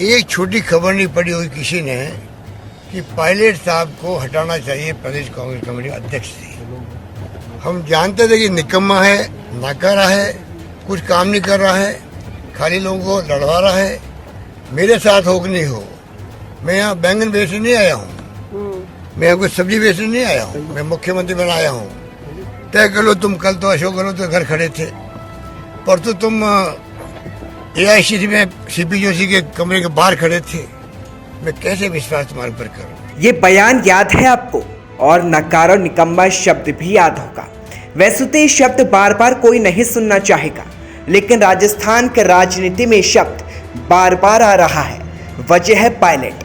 एक छोटी खबर नहीं पड़ी हुई किसी ने कि पायलट साहब को हटाना चाहिए प्रदेश कांग्रेस कमेटी अध्यक्ष से। हम जानते थे कि निकम्मा है, नाकारा है, कुछ काम नहीं कर रहा है, खाली लोगों को लड़वा रहा है। मेरे साथ हो कि नहीं हो, मैं यहाँ बैंगन बेचने नहीं आया हूँ, मैं यहाँ कोई सब्जी बेचने नहीं आया हूँ, मैं मुख्यमंत्री बना आया हूँ। तय कर लो तुम, कल तो अशोक गहलोत तो घर खड़े थे, परसों तुम AICC में CP जोशी के कमरे के बाहर खड़े थे। मैं कैसे विश्वास तुम्हारे पर करूं? ये बयान याद है आपको, और नकारा और निकम्मा शब्द भी याद होगा। वैसे तो ये शब्द बार बार कोई नहीं सुनना चाहेगा, लेकिन राजस्थान के राजनीति में शब्द बार बार आ रहा है। वजह है पायलट।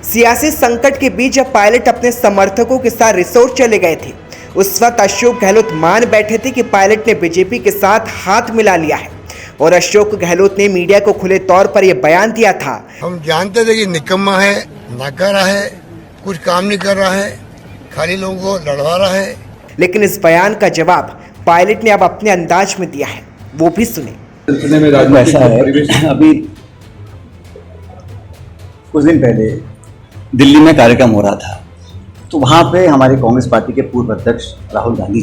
सियासी संकट के बीच जब पायलट अपने समर्थकों के साथ रिसोर्ट चले गए थे, उस वक्त अशोक गहलोत मान बैठे थे कि पायलट ने बीजेपी के साथ हाथ मिला लिया है, और अशोक गहलोत ने मीडिया को खुले तौर पर यह बयान दिया था। हम जानते थे कि निकम्मा है, नाकारा है, कुछ काम नहीं कर रहा है, खाली लोगों को लड़वा रहा है। लेकिन इस बयान का जवाब पायलट ने अब अपने अंदाज में दिया है, वो भी सुने। सिलसिले में ऐसा है, अभी कुछ दिन पहले दिल्ली में कार्यक्रम हो रहा था, तो वहाँ पे हमारे कांग्रेस पार्टी के पूर्व अध्यक्ष राहुल गांधी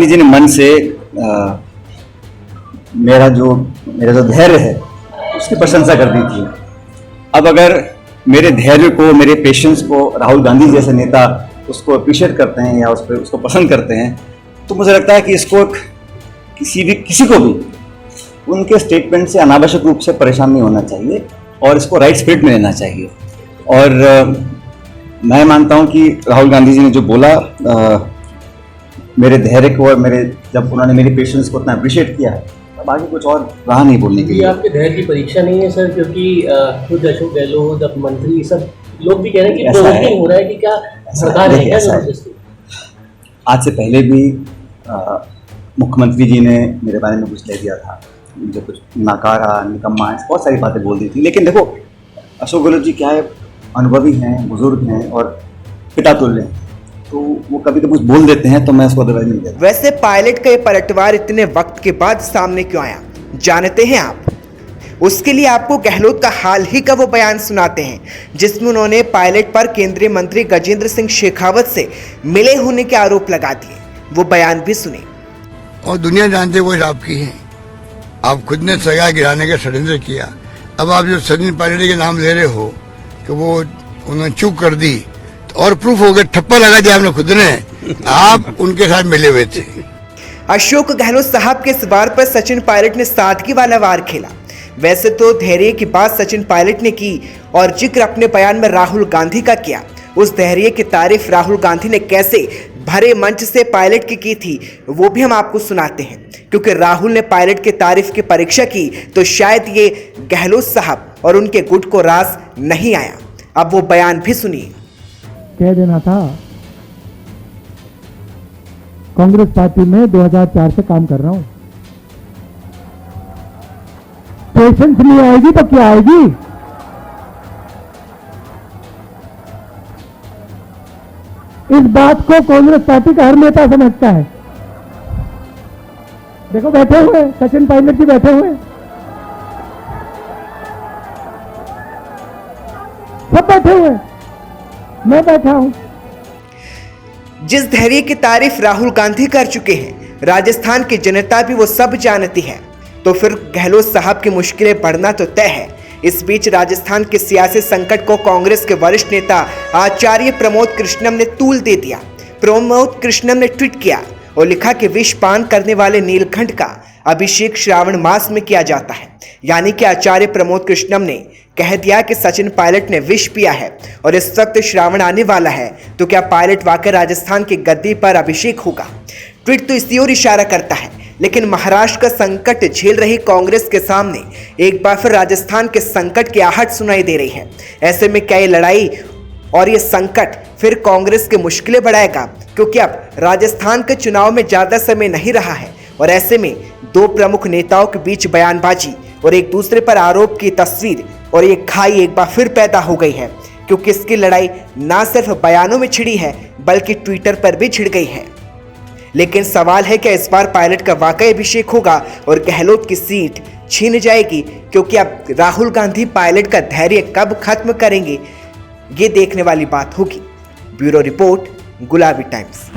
जी ने मन से मेरा जो धैर्य है उसकी प्रशंसा कर दी थी। अब अगर मेरे धैर्य को, मेरे पेशेंस को राहुल गांधी जैसे नेता उसको अप्रिशिएट करते हैं या उसको पसंद करते हैं, तो मुझे लगता है कि इसको किसी को भी उनके स्टेटमेंट से अनावश्यक रूप से परेशान नहीं होना चाहिए और इसको राइट स्पिरिट में लेना चाहिए। और मैं मानता हूं कि राहुल गांधी जी ने जो बोला, मेरे धैर्य को और जब उन्होंने मेरी पेशेंस को इतना अप्रिशिएट किया है, तब आगे कुछ और रहा नहीं बोलने के लिए। ये आपके धैर्य की परीक्षा नहीं है सर, क्योंकि खुद अशोक गहलोत, अब मंत्री, सब लोग भी कह रहे हैं कि प्रोवोकिंग हो रहा है कि क्या सरकार है क्या जबरदस्ती। आज से पहले भी मुख्यमंत्री जी ने मेरे बारे में कुछ कह दिया था, मुझे कुछ नाकारा, निकम्मा, बहुत सारी बातें बोल दी थी। लेकिन देखो, अशोक गहलोत जी क्या है, अनुभवी हैं, बुजुर्ग हैं और पिता तुल्य हैं, तो वो कभी कभी कुछ बोल देते हैं, तो मैं उसको अदरवाइज नहीं देता। वैसे पायलट का ये पलटवार इतने वक्त के बाद सामने क्यों आया, जानते हैं आप? उसके लिए आपको गहलोत का हाल ही का वो बयान सुनाते हैं, जिसमें उन्होंने पायलट पर केंद्रीय मंत्री गजेंद्र सिंह शेखावत से मिले होने के आरोप लगा दिए। वो बयान भी सुने। और दुनिया जानते वो आपकी है, आप खुद ने सगा गिराने का षड्यंत्र किया। अब आप जो सचिन पायलट के नाम ले रहे हो कि वो उन्होंने चूक कर दी, तो और प्रूफ हो गया, ठप्पा लगा दिया आपने खुद ने, आप उनके साथ मिले हुए थे। अशोक गहलोत साहब के इस वार पर सचिन पायलट ने सादगी वाला वार खेला। वैसे तो धैर्य की बात सचिन पायलट ने की और जिक्र अपने बयान में राहुल गांधी का किया। उस धैर्य की तारीफ राहुल गांधी ने कैसे भरे मंच से पायलट की थी, वो भी हम आपको सुनाते हैं। क्योंकि राहुल ने पायलट की तारीफ की परीक्षा की, तो शायद ये गहलोत साहब और उनके गुट को रास नहीं आया। अब वो बयान भी सुनिए। कह देना था, कांग्रेस पार्टी में 2004 से काम कर रहा हूं, पेशेंस नहीं आएगी तो क्या आएगी? इस बात को कांग्रेस पार्टी का हर नेता समझता है। देखो बैठे हुए सचिन पायलट जी बैठे हुए, सब बैठे हुए, मैं बैठा हूं। जिस धैर्य की तारीफ राहुल गांधी कर चुके हैं, राजस्थान की जनता भी वो सब जानती है, तो फिर गहलोत साहब की मुश्किलें बढ़ना तो तय है। इस बीच राजस्थान के सियासी संकट को कांग्रेस के वरिष्ठ नेता आचार्य प्रमोद कृष्णम ने तूल दे दिया। प्रमोद कृष्णम ने ट्वीट किया और लिखा कि विष पान करने वाले नीलकंठ का अभिषेक श्रावण मास में किया जाता है। यानी कि आचार्य प्रमोद कृष्णम ने कह दिया कि सचिन पायलट ने विष पिया है और इस वक्त श्रावण आने वाला है, तो क्या पायलट वाकई राजस्थान की गद्दी पर अभिषेक होगा? ट्वीट तो इसी ओर इशारा करता है। लेकिन महाराष्ट्र का संकट झेल रही कांग्रेस के सामने एक बार फिर राजस्थान के संकट की आहट सुनाई दे रही है। ऐसे में क्या ये लड़ाई और ये संकट फिर कांग्रेस की मुश्किलें बढ़ाएगा? क्योंकि अब राजस्थान के चुनाव में ज्यादा समय नहीं रहा है और ऐसे में दो प्रमुख नेताओं के बीच बयानबाजी और एक दूसरे पर आरोप की तस्वीर और ये खाई एक बार फिर पैदा हो गई है। क्योंकि इसकी लड़ाई ना सिर्फ बयानों में छिड़ी है बल्कि ट्विटर पर भी छिड़ गई है। लेकिन सवाल है कि इस बार पायलट का वाकई अभिषेक होगा और गहलोत की सीट छीन जाएगी, क्योंकि अब राहुल गांधी पायलट का धैर्य कब खत्म करेंगे ये देखने वाली बात होगी। ब्यूरो रिपोर्ट, गुलाबी टाइम्स।